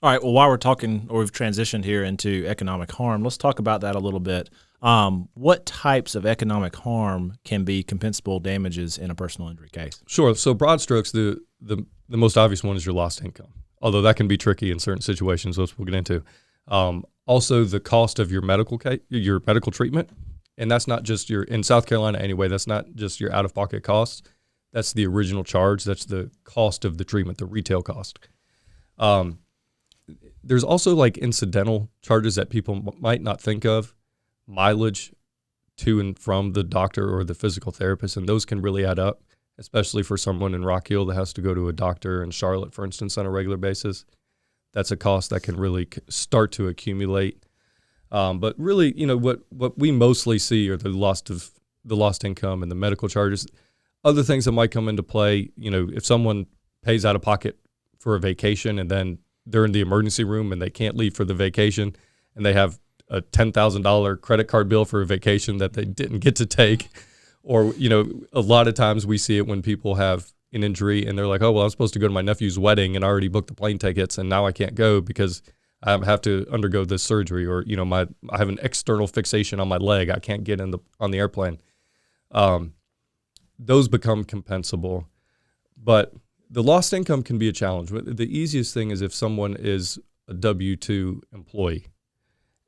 All right. Well, while we're talking, or we've transitioned here into economic harm, let's talk about that a little bit. What types of economic harm can be compensable damages in a personal injury case? Sure. So broad strokes, the most obvious one is your lost income, although that can be tricky in certain situations, which we'll get into. Also, the cost of your medical treatment, and that's not just in South Carolina anyway, that's not just your out-of-pocket costs. That's the original charge. That's the cost of the treatment, the retail cost. There's also like incidental charges that people might not think of, mileage to and from the doctor or the physical therapist, and those can really add up, especially for someone in Rock Hill that has to go to a doctor in Charlotte, for instance, on a regular basis. That's a cost that can really start to accumulate. But really, what we mostly see are the lost income and the medical charges. Other things that might come into play, if someone pays out of pocket for a vacation and then they're in the emergency room and they can't leave for the vacation and they have a $10,000 credit card bill for a vacation that they didn't get to take. Or, a lot of times we see it when people have an injury and they're like, oh, well, I'm supposed to go to my nephew's wedding and I already booked the plane tickets and now I can't go because I have to undergo this surgery, or, I have an external fixation on my leg. I can't get on the airplane. Those become compensable. But the lost income can be a challenge. The easiest thing is if someone is a W-2 employee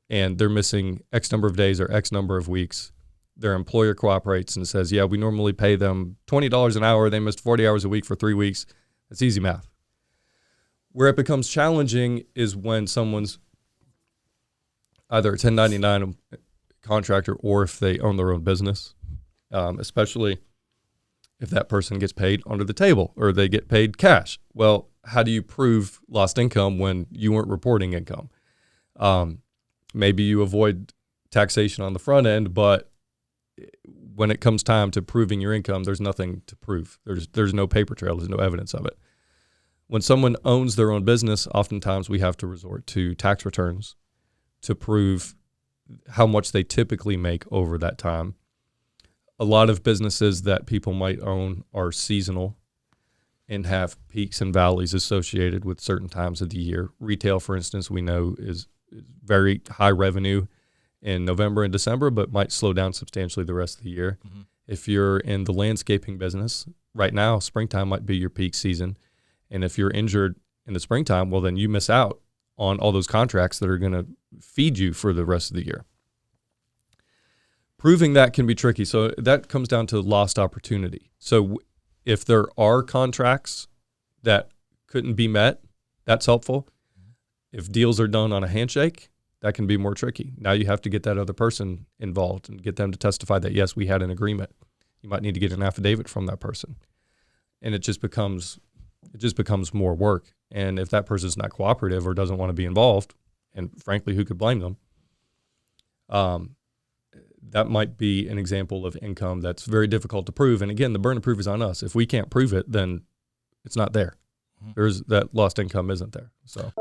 and they're missing X number of days or X number of weeks, their employer cooperates and says, yeah, we normally pay them $20 an hour. They missed 40 hours a week for 3 weeks. That's easy math. Where it becomes challenging is when someone's either a 1099 contractor or if they own their own business, especially if that person gets paid under the table or they get paid cash. Well, how do you prove lost income when you weren't reporting income? Maybe you avoid taxation on the front end, but when it comes time to proving your income, there's nothing to prove. There's no paper trail. There's no evidence of it. When someone owns their own business, oftentimes we have to resort to tax returns to prove how much they typically make over that time. A lot of businesses that people might own are seasonal and have peaks and valleys associated with certain times of the year. Retail, for instance, we know is very high revenue in November and December, but might slow down substantially the rest of the year. Mm-hmm. If you're in the landscaping business, right now, springtime might be your peak season. And if you're injured in the springtime, well, then you miss out on all those contracts that are going to feed you for the rest of the year. Proving that can be tricky. So that comes down to lost opportunity. So if there are contracts that couldn't be met, that's helpful. If deals are done on a handshake, that can be more tricky. Now you have to get that other person involved and get them to testify that, yes, we had an agreement. You might need to get an affidavit from that person. And it just becomes more work. And if that person's not cooperative or doesn't want to be involved, and frankly, who could blame them? That might be an example of income that's very difficult to prove. And again, the burden of proof is on us. If we can't prove it, then it's not there. Mm-hmm. That lost income isn't there. So.